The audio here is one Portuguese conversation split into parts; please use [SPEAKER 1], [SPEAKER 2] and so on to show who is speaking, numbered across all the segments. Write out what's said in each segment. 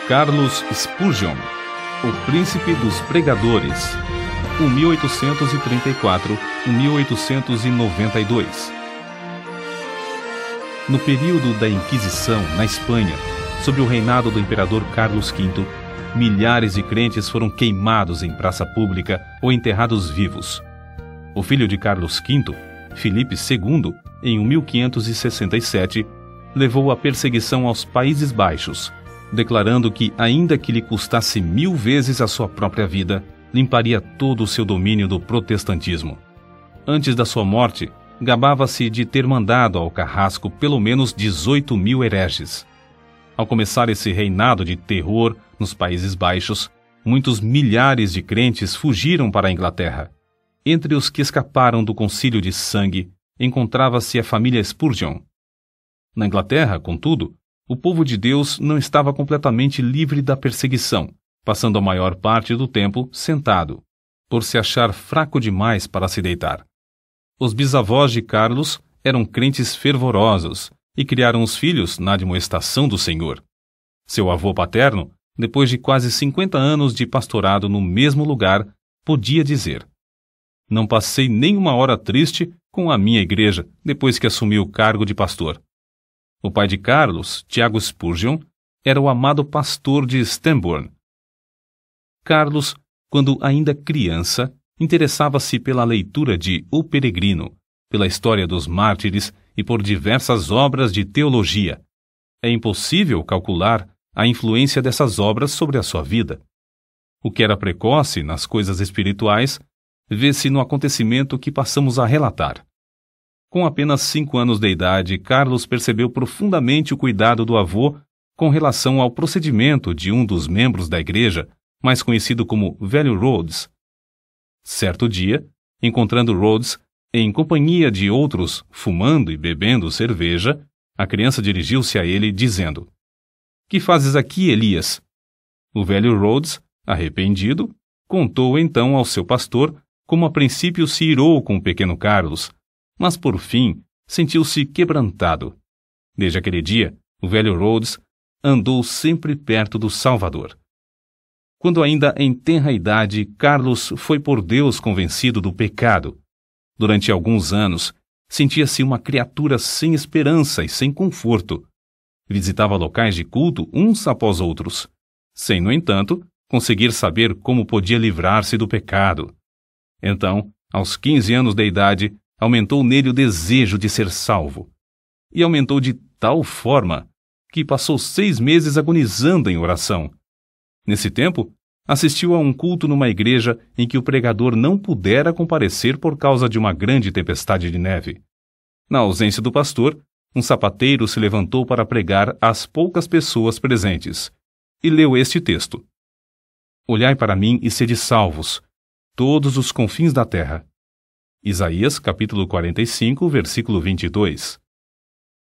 [SPEAKER 1] Carlos Spurgeon, o príncipe dos pregadores, 1834-1892. No período da Inquisição, na Espanha, sob o reinado do imperador Carlos V, milhares de crentes foram queimados em praça pública ou enterrados vivos. O filho de Carlos V, Filipe II, em 1567, levou a perseguição aos Países Baixos, declarando que, ainda que lhe custasse 1000 vezes a sua própria vida, limparia todo o seu domínio do protestantismo. Antes da sua morte, gabava-se de ter mandado ao carrasco pelo menos 18.000 hereges. Ao começar esse reinado de terror nos Países Baixos, muitos milhares de crentes fugiram para a Inglaterra. Entre os que escaparam do concílio de sangue, encontrava-se a família Spurgeon. Na Inglaterra, contudo, o povo de Deus não estava completamente livre da perseguição, passando a maior parte do tempo sentado, por se achar fraco demais para se deitar. Os bisavós de Carlos eram crentes fervorosos e criaram os filhos na admoestação do Senhor. Seu avô paterno, depois de quase 50 anos de pastorado no mesmo lugar, podia dizer: "Não passei nem uma hora triste com a minha igreja depois que assumi o cargo de pastor." O pai de Carlos, Tiago Spurgeon, era o amado pastor de Stambourne. Carlos, quando ainda criança, interessava-se pela leitura de O Peregrino, pela história dos mártires e por diversas obras de teologia. É impossível calcular a influência dessas obras sobre a sua vida. O que era precoce nas coisas espirituais vê-se no acontecimento que passamos a relatar. Com apenas 5 anos de idade, Carlos percebeu profundamente o cuidado do avô com relação ao procedimento de um dos membros da igreja, mais conhecido como Velho Rhodes. Certo dia, encontrando Rhodes em companhia de outros fumando e bebendo cerveja, a criança dirigiu-se a ele dizendo: "Que fazes aqui, Elias?" O velho Rhodes, arrependido, contou então ao seu pastor como a princípio se irou com o pequeno Carlos, mas por fim sentiu-se quebrantado. Desde aquele dia, o velho Rhodes andou sempre perto do Salvador. Quando ainda em tenra idade, Carlos foi por Deus convencido do pecado. Durante alguns anos, sentia-se uma criatura sem esperança e sem conforto. Visitava locais de culto uns após outros, sem, no entanto, conseguir saber como podia livrar-se do pecado. Então, aos 15 anos de idade, aumentou nele o desejo de ser salvo. E aumentou de tal forma que passou 6 meses agonizando em oração. Nesse tempo, assistiu a um culto numa igreja em que o pregador não pudera comparecer por causa de uma grande tempestade de neve. Na ausência do pastor, um sapateiro se levantou para pregar às poucas pessoas presentes, e leu este texto: "Olhai para mim e sede salvos, todos os confins da terra." Isaías, capítulo 45, versículo 22.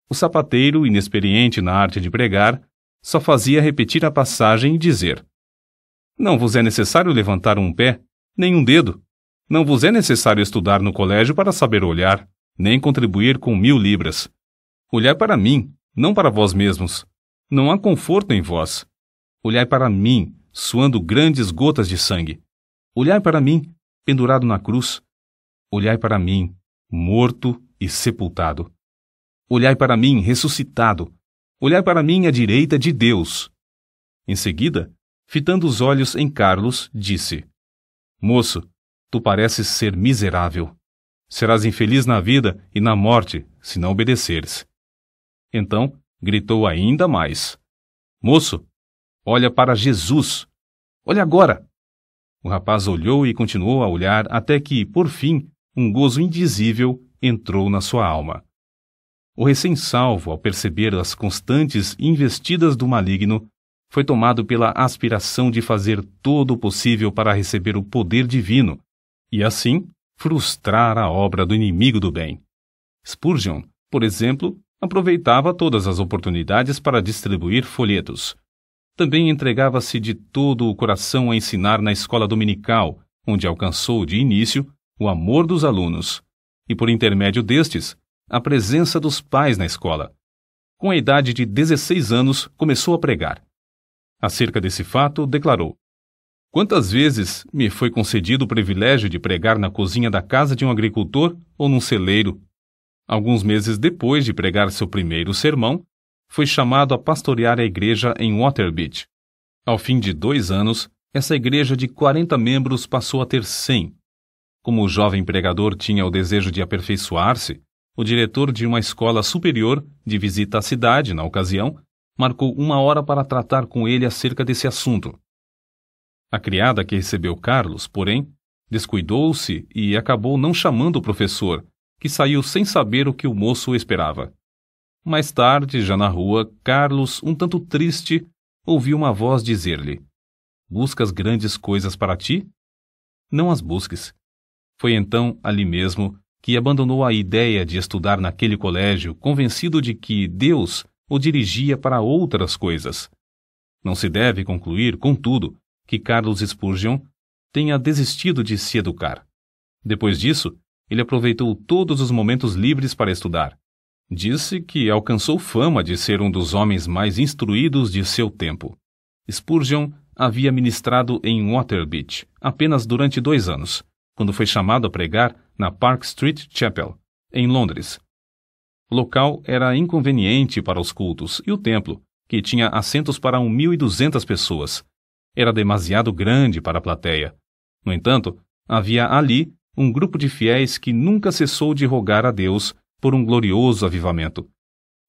[SPEAKER 1] O sapateiro, inexperiente na arte de pregar, só fazia repetir a passagem e dizer: "Não vos é necessário levantar um pé, nem um dedo. Não vos é necessário estudar no colégio para saber olhar, nem contribuir com 1000 libras. Olhai para mim, não para vós mesmos. Não há conforto em vós. Olhai para mim, suando grandes gotas de sangue. Olhai para mim, pendurado na cruz. Olhai para mim, morto e sepultado. Olhai para mim, ressuscitado. Olhai para mim à direita de Deus." Em seguida, fitando os olhos em Carlos, disse: "Moço, tu pareces ser miserável. Serás infeliz na vida e na morte, se não obedeceres." Então, gritou ainda mais: "Moço, olha para Jesus. Olha agora." O rapaz olhou e continuou a olhar até que, por fim, um gozo indizível entrou na sua alma. O recém-salvo, ao perceber as constantes investidas do maligno, foi tomado pela aspiração de fazer todo o possível para receber o poder divino e, assim, frustrar a obra do inimigo do bem. Spurgeon, por exemplo, aproveitava todas as oportunidades para distribuir folhetos. Também entregava-se de todo o coração a ensinar na escola dominical, onde alcançou de início o amor dos alunos e, por intermédio destes, a presença dos pais na escola. Com a idade de 16 anos, começou a pregar. Acerca desse fato, declarou: "Quantas vezes me foi concedido o privilégio de pregar na cozinha da casa de um agricultor ou num celeiro? Alguns meses depois de pregar seu primeiro sermão, foi chamado a pastorear a igreja em Waterbeach. Ao fim de 2 anos, essa igreja de 40 membros passou a ter 100. Como o jovem pregador tinha o desejo de aperfeiçoar-se, o diretor de uma escola superior, de visita à cidade na ocasião, marcou 1 hora para tratar com ele acerca desse assunto. A criada que recebeu Carlos, porém, descuidou-se e acabou não chamando o professor, que saiu sem saber o que o moço esperava. Mais tarde, já na rua, Carlos, um tanto triste, ouviu uma voz dizer-lhe: "Buscas grandes coisas para ti? Não as busques." Foi então, ali mesmo, que abandonou a ideia de estudar naquele colégio, convencido de que Deus o dirigia para outras coisas. Não se deve concluir, contudo, que Carlos Spurgeon tenha desistido de se educar. Depois disso, ele aproveitou todos os momentos livres para estudar. Disse que alcançou fama de ser um dos homens mais instruídos de seu tempo. Spurgeon havia ministrado em Waterbeach apenas durante 2 anos, quando foi chamado a pregar na Park Street Chapel, em Londres. O local era inconveniente para os cultos e o templo, que tinha assentos para 1.200 pessoas, era demasiado grande para a plateia. No entanto, havia ali um grupo de fiéis que nunca cessou de rogar a Deus por um glorioso avivamento.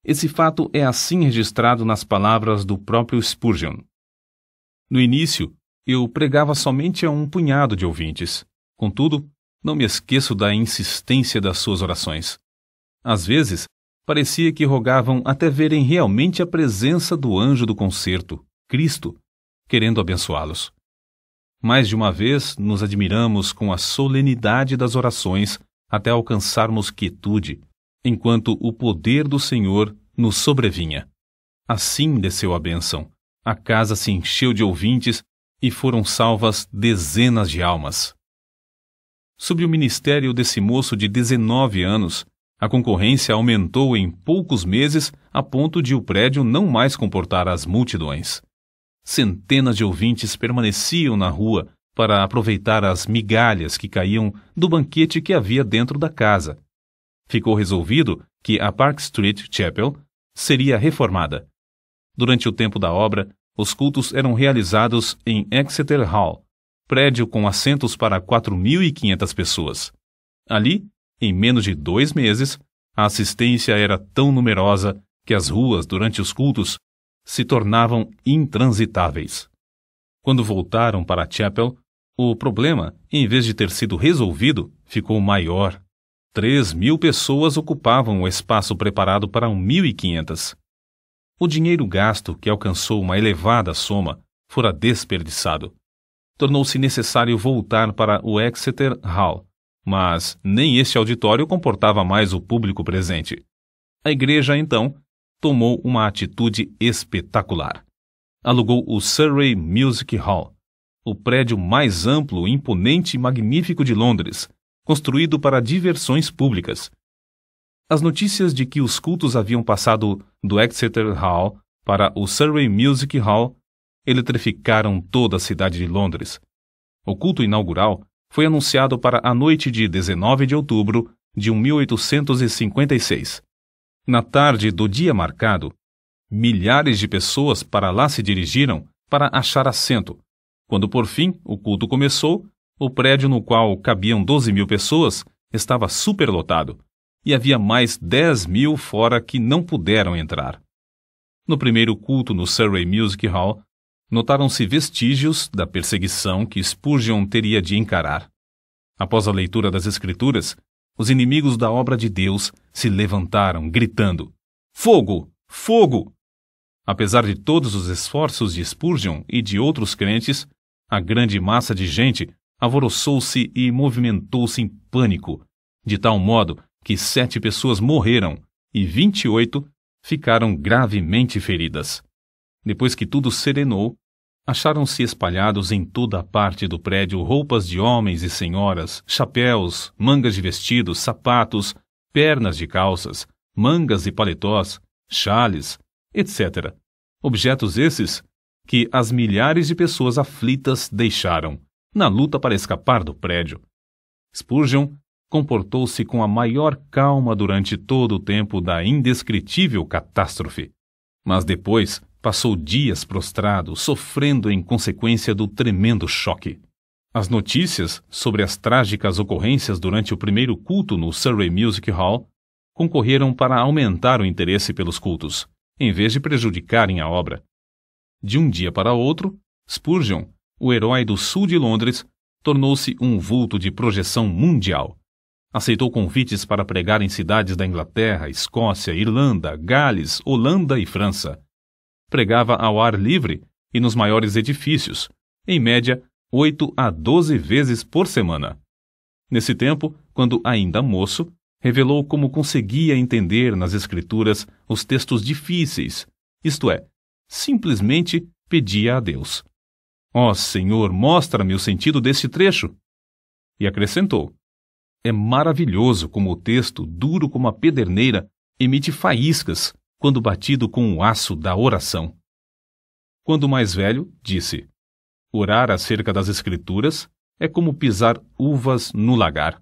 [SPEAKER 1] Esse fato é assim registrado nas palavras do próprio Spurgeon. No início, eu pregava somente a um punhado de ouvintes. Contudo, não me esqueço da insistência das suas orações. Às vezes, parecia que rogavam até verem realmente a presença do anjo do concerto, Cristo, querendo abençoá-los. Mais de uma vez nos admiramos com a solenidade das orações até alcançarmos quietude, enquanto o poder do Senhor nos sobrevinha. Assim desceu a bênção, a casa se encheu de ouvintes e foram salvas dezenas de almas. Sob o ministério desse moço de 19 anos, a concorrência aumentou em poucos meses a ponto de o prédio não mais comportar as multidões. Centenas de ouvintes permaneciam na rua para aproveitar as migalhas que caíam do banquete que havia dentro da casa. Ficou resolvido que a Park Street Chapel seria reformada. Durante o tempo da obra, os cultos eram realizados em Exeter Hall, prédio com assentos para 4.500 pessoas. Ali, em menos de 2 meses, a assistência era tão numerosa que as ruas, durante os cultos, se tornavam intransitáveis. Quando voltaram para a Chapel, o problema, em vez de ter sido resolvido, ficou maior. 3.000 pessoas ocupavam o espaço preparado para 1.500. O dinheiro gasto, que alcançou uma elevada soma, fora desperdiçado. Tornou-se necessário voltar para o Exeter Hall, mas nem este auditório comportava mais o público presente. A igreja, então, tomou uma atitude espetacular. Alugou o Surrey Music Hall, o prédio mais amplo, imponente e magnífico de Londres, construído para diversões públicas. As notícias de que os cultos haviam passado do Exeter Hall para o Surrey Music Hall eletrificaram toda a cidade de Londres. O culto inaugural foi anunciado para a noite de 19 de outubro de 1856. Na tarde do dia marcado, milhares de pessoas para lá se dirigiram para achar assento. Quando por fim o culto começou, o prédio no qual cabiam 12.000 pessoas estava superlotado e havia mais 10.000 fora que não puderam entrar. No primeiro culto no Surrey Music Hall, notaram-se vestígios da perseguição que Spurgeon teria de encarar. Após a leitura das Escrituras, os inimigos da obra de Deus se levantaram, gritando: "Fogo! Fogo!" Apesar de todos os esforços de Spurgeon e de outros crentes, a grande massa de gente alvoroçou-se e movimentou-se em pânico, de tal modo que 7 pessoas morreram e 28 ficaram gravemente feridas. Depois que tudo serenou, acharam-se espalhados em toda a parte do prédio roupas de homens e senhoras, chapéus, mangas de vestidos, sapatos, pernas de calças, mangas e paletós, chales, etc. Objetos esses que as milhares de pessoas aflitas deixaram, na luta para escapar do prédio. Spurgeon comportou-se com a maior calma durante todo o tempo da indescritível catástrofe, mas depois passou dias prostrado, sofrendo em consequência do tremendo choque. As notícias sobre as trágicas ocorrências durante o primeiro culto no Surrey Music Hall concorreram para aumentar o interesse pelos cultos, em vez de prejudicarem a obra. De um dia para outro, Spurgeon, o herói do sul de Londres, tornou-se um vulto de projeção mundial. Aceitou convites para pregar em cidades da Inglaterra, Escócia, Irlanda, Gales, Holanda e França. Pregava ao ar livre e nos maiores edifícios, em média 8 a 12 vezes por semana. Nesse tempo, quando ainda moço, revelou como conseguia entender nas Escrituras os textos difíceis, isto é, simplesmente pedia a Deus: ó Senhor, mostra-me o sentido deste trecho. E acrescentou: é maravilhoso como o texto, duro como a pederneira, emite faíscas quando batido com o aço da oração. Quando mais velho, disse: orar acerca das Escrituras é como pisar uvas no lagar,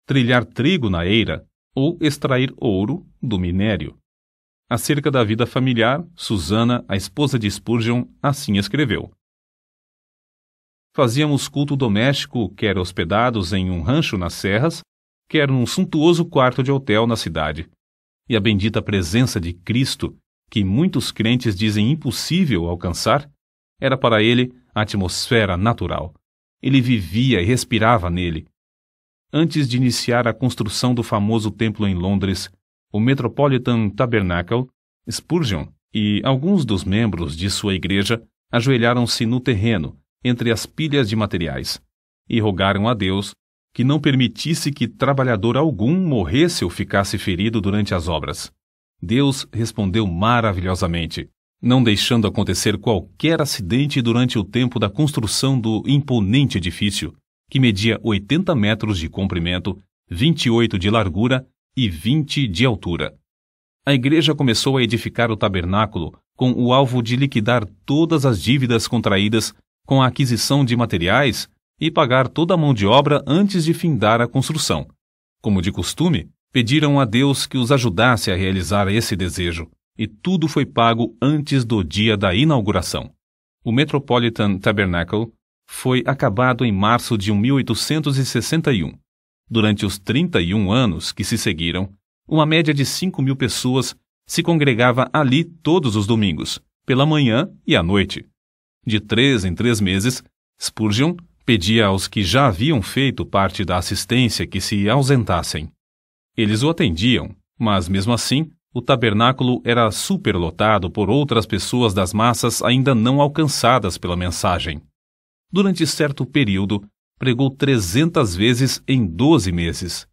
[SPEAKER 1] trilhar trigo na eira ou extrair ouro do minério. Acerca da vida familiar, Susana, a esposa de Spurgeon, assim escreveu: fazíamos culto doméstico, quer hospedados em um rancho nas serras, quer num suntuoso quarto de hotel na cidade. E a bendita presença de Cristo, que muitos crentes dizem impossível alcançar, era para ele a atmosfera natural. Ele vivia e respirava nele. Antes de iniciar a construção do famoso templo em Londres, o Metropolitan Tabernacle, Spurgeon e alguns dos membros de sua igreja ajoelharam-se no terreno, entre as pilhas de materiais, e rogaram a Deus que não permitisse que trabalhador algum morresse ou ficasse ferido durante as obras. Deus respondeu maravilhosamente, não deixando acontecer qualquer acidente durante o tempo da construção do imponente edifício, que media 80 metros de comprimento, 28 de largura e 20 de altura. A igreja começou a edificar o tabernáculo com o alvo de liquidar todas as dívidas contraídas com a aquisição de materiais e pagar toda a mão de obra antes de findar a construção. Como de costume, pediram a Deus que os ajudasse a realizar esse desejo, e tudo foi pago antes do dia da inauguração. O Metropolitan Tabernacle foi acabado em março de 1861. Durante os 31 anos que se seguiram, uma média de 5.000 pessoas se congregava ali todos os domingos, pela manhã e à noite. De 3 em 3 meses, Spurgeon pedia aos que já haviam feito parte da assistência que se ausentassem. Eles o atendiam, mas mesmo assim, o tabernáculo era superlotado por outras pessoas das massas ainda não alcançadas pela mensagem. Durante certo período, pregou 300 vezes em 12 meses.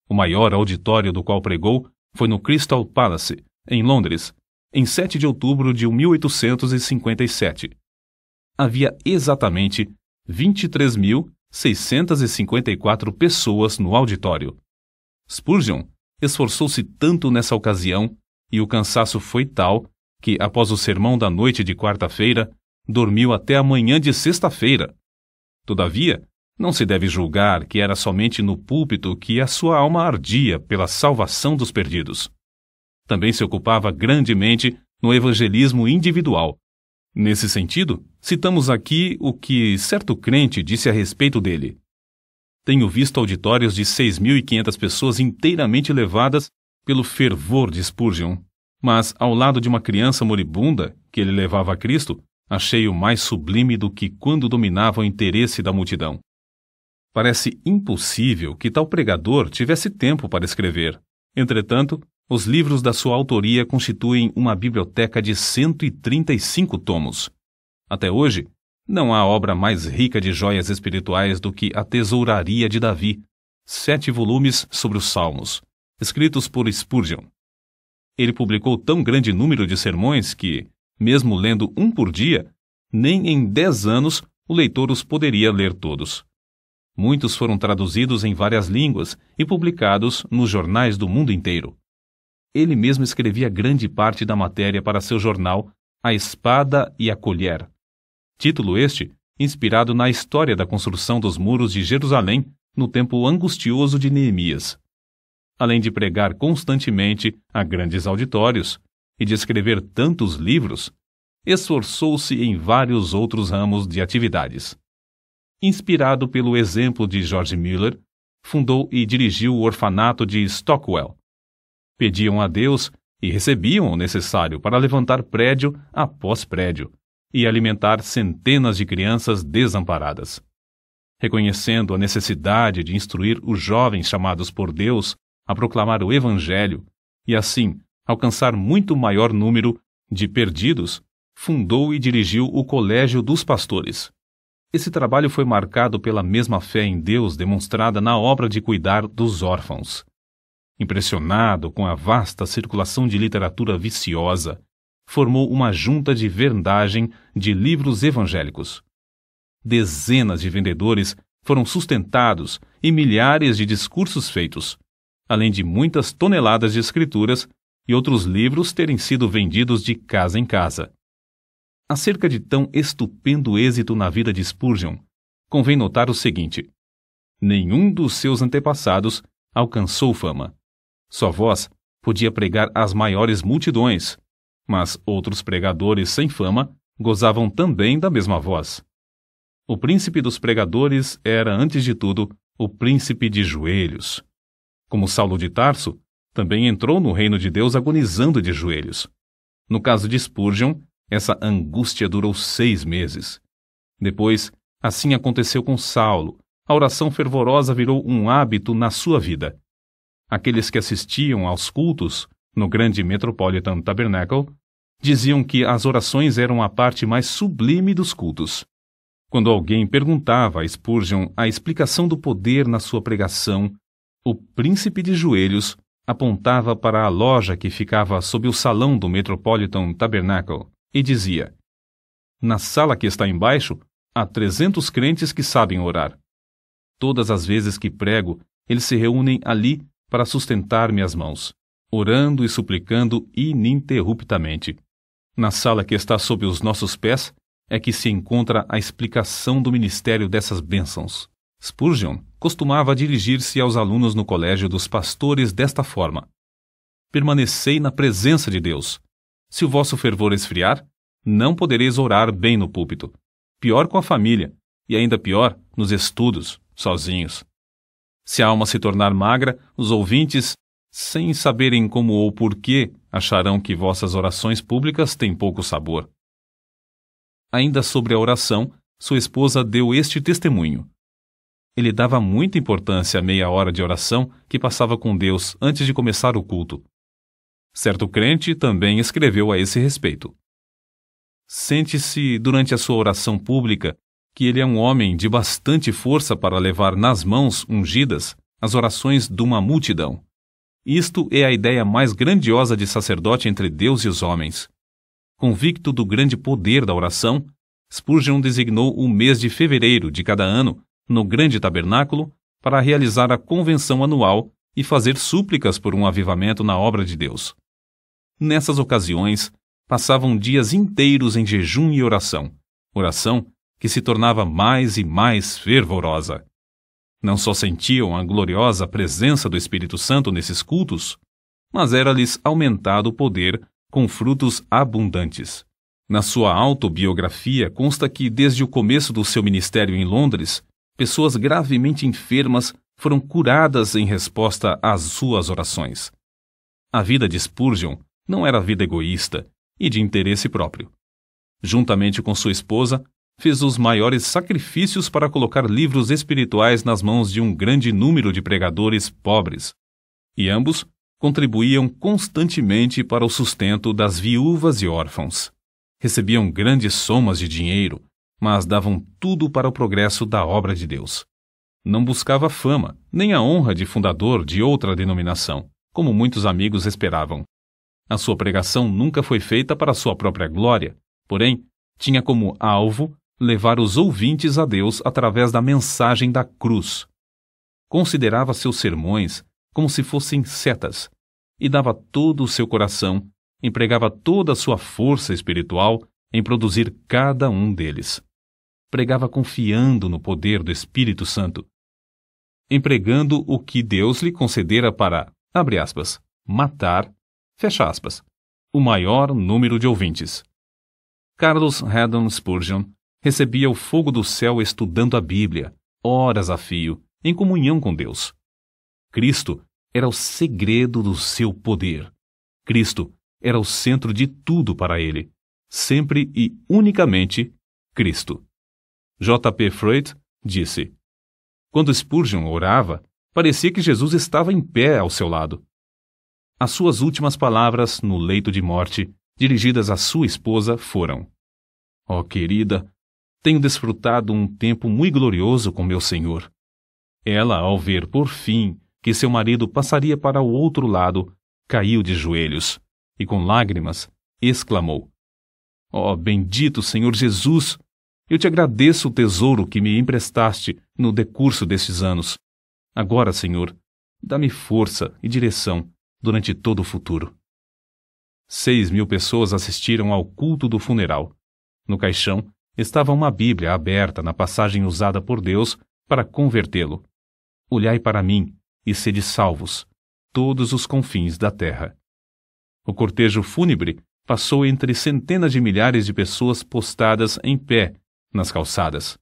[SPEAKER 1] O maior auditório do qual pregou foi no Crystal Palace, em Londres, em 7 de outubro de 1857. Havia exatamente 23.654 pessoas no auditório. Spurgeon esforçou-se tanto nessa ocasião, e o cansaço foi tal que, após o sermão da noite de quarta-feira, dormiu até a manhã de sexta-feira. Todavia, não se deve julgar que era somente no púlpito que a sua alma ardia pela salvação dos perdidos. Também se ocupava grandemente no evangelismo individual. Nesse sentido, citamos aqui o que certo crente disse a respeito dele. Tenho visto auditórios de 6.500 pessoas inteiramente levadas pelo fervor de Spurgeon, mas ao lado de uma criança moribunda que ele levava a Cristo, achei-o mais sublime do que quando dominava o interesse da multidão. Parece impossível que tal pregador tivesse tempo para escrever. Entretanto, os livros da sua autoria constituem uma biblioteca de 135 tomos. Até hoje, não há obra mais rica de joias espirituais do que A Tesouraria de Davi, 7 volumes sobre os Salmos, escritos por Spurgeon. Ele publicou tão grande número de sermões que, mesmo lendo um por dia, nem em 10 anos o leitor os poderia ler todos. Muitos foram traduzidos em várias línguas e publicados nos jornais do mundo inteiro. Ele mesmo escrevia grande parte da matéria para seu jornal A Espada e a Colher. Título este inspirado na história da construção dos muros de Jerusalém no tempo angustioso de Neemias. Além de pregar constantemente a grandes auditórios e de escrever tantos livros, esforçou-se em vários outros ramos de atividades. Inspirado pelo exemplo de George Mueller, fundou e dirigiu o orfanato de Stockwell. Pediam a Deus e recebiam o necessário para levantar prédio após prédio e alimentar centenas de crianças desamparadas. Reconhecendo a necessidade de instruir os jovens chamados por Deus a proclamar o Evangelho e, assim, alcançar muito maior número de perdidos, fundou e dirigiu o Colégio dos Pastores. Esse trabalho foi marcado pela mesma fé em Deus demonstrada na obra de cuidar dos órfãos. Impressionado com a vasta circulação de literatura viciosa, formou uma junta de vendagem de livros evangélicos. Dezenas de vendedores foram sustentados e milhares de discursos feitos, além de muitas toneladas de escrituras e outros livros terem sido vendidos de casa em casa. Acerca de tão estupendo êxito na vida de Spurgeon, convém notar o seguinte: nenhum dos seus antepassados alcançou fama. Sua voz podia pregar às maiores multidões, mas outros pregadores sem fama gozavam também da mesma voz. O príncipe dos pregadores era, antes de tudo, o príncipe de joelhos. Como Saulo de Tarso, também entrou no reino de Deus agonizando de joelhos. No caso de Spurgeon, essa angústia durou 6 meses. Depois, assim aconteceu com Saulo. A oração fervorosa virou um hábito na sua vida. Aqueles que assistiam aos cultos no grande Metropolitan Tabernacle diziam que as orações eram a parte mais sublime dos cultos. Quando alguém perguntava a Spurgeon a explicação do poder na sua pregação, o príncipe de joelhos apontava para a loja que ficava sob o salão do Metropolitan Tabernacle e dizia: na sala que está embaixo, há 300 crentes que sabem orar. Todas as vezes que prego, eles se reúnem ali para sustentar-me as mãos, orando e suplicando ininterruptamente. Na sala que está sob os nossos pés é que se encontra a explicação do ministério dessas bênçãos. Spurgeon costumava dirigir-se aos alunos no colégio dos pastores desta forma: permanecei na presença de Deus. Se o vosso fervor esfriar, não podereis orar bem no púlpito. Pior com a família, e ainda pior nos estudos, sozinhos. Se a alma se tornar magra, os ouvintes, sem saberem como ou porquê, acharão que vossas orações públicas têm pouco sabor. Ainda sobre a oração, sua esposa deu este testemunho: ele dava muita importância à meia hora de oração que passava com Deus antes de começar o culto. Certo crente também escreveu a esse respeito: sente-se durante a sua oração pública que ele é um homem de bastante força para levar nas mãos ungidas as orações de uma multidão. Isto é a ideia mais grandiosa de sacerdote entre Deus e os homens. Convicto do grande poder da oração, Spurgeon designou o mês de fevereiro de cada ano no grande tabernáculo para realizar a convenção anual e fazer súplicas por um avivamento na obra de Deus. Nessas ocasiões, passavam dias inteiros em jejum e oração que se tornava mais e mais fervorosa. Não só sentiam a gloriosa presença do Espírito Santo nesses cultos, mas era-lhes aumentado o poder com frutos abundantes. Na sua autobiografia consta que, desde o começo do seu ministério em Londres, pessoas gravemente enfermas foram curadas em resposta às suas orações. A vida de Spurgeon não era vida egoísta e de interesse próprio. Juntamente com sua esposa, fez os maiores sacrifícios para colocar livros espirituais nas mãos de um grande número de pregadores pobres, e ambos contribuíam constantemente para o sustento das viúvas e órfãos. Recebiam grandes somas de dinheiro, mas davam tudo para o progresso da obra de Deus. Não buscava fama, nem a honra de fundador de outra denominação, como muitos amigos esperavam. A sua pregação nunca foi feita para sua própria glória, porém, tinha como alvo levar os ouvintes a Deus através da mensagem da cruz. Considerava seus sermões como se fossem setas e dava todo o seu coração empregava toda a sua força espiritual em produzir cada um deles. Pregava confiando no poder do Espírito Santo, empregando o que Deus lhe concedera para, abre aspas, matar, fecha aspas, o maior número de ouvintes. Charles Haddon Spurgeon recebia o fogo do céu estudando a Bíblia, horas a fio, em comunhão com Deus. Cristo era o segredo do seu poder. Cristo era o centro de tudo para ele. Sempre e unicamente Cristo. J.P. Freud disse: quando Spurgeon orava, parecia que Jesus estava em pé ao seu lado. As suas últimas palavras no leito de morte, dirigidas à sua esposa, foram: ó querida, tenho desfrutado um tempo muito glorioso com meu Senhor. Ela, ao ver, por fim, que seu marido passaria para o outro lado, caiu de joelhos e, com lágrimas, exclamou: ó bendito Senhor Jesus! Eu te agradeço o tesouro que me emprestaste no decurso destes anos. Agora, Senhor, dá-me força e direção durante todo o futuro. 6.000 pessoas assistiram ao culto do funeral. No caixão estava uma Bíblia aberta na passagem usada por Deus para convertê-lo. Olhai para mim e sede salvos, todos os confins da terra. O cortejo fúnebre passou entre centenas de milhares de pessoas postadas em pé nas calçadas.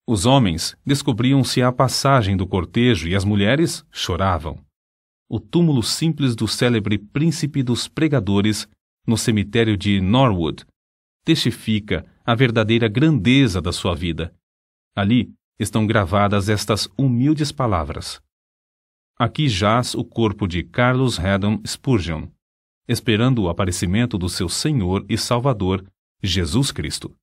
[SPEAKER 1] Os homens descobriam-se à passagem do cortejo e as mulheres choravam. O túmulo simples do célebre príncipe dos pregadores no cemitério de Norwood testifica a verdadeira grandeza da sua vida. Ali estão gravadas estas humildes palavras: aqui jaz o corpo de Charles Haddon Spurgeon, esperando o aparecimento do seu Senhor e Salvador, Jesus Cristo.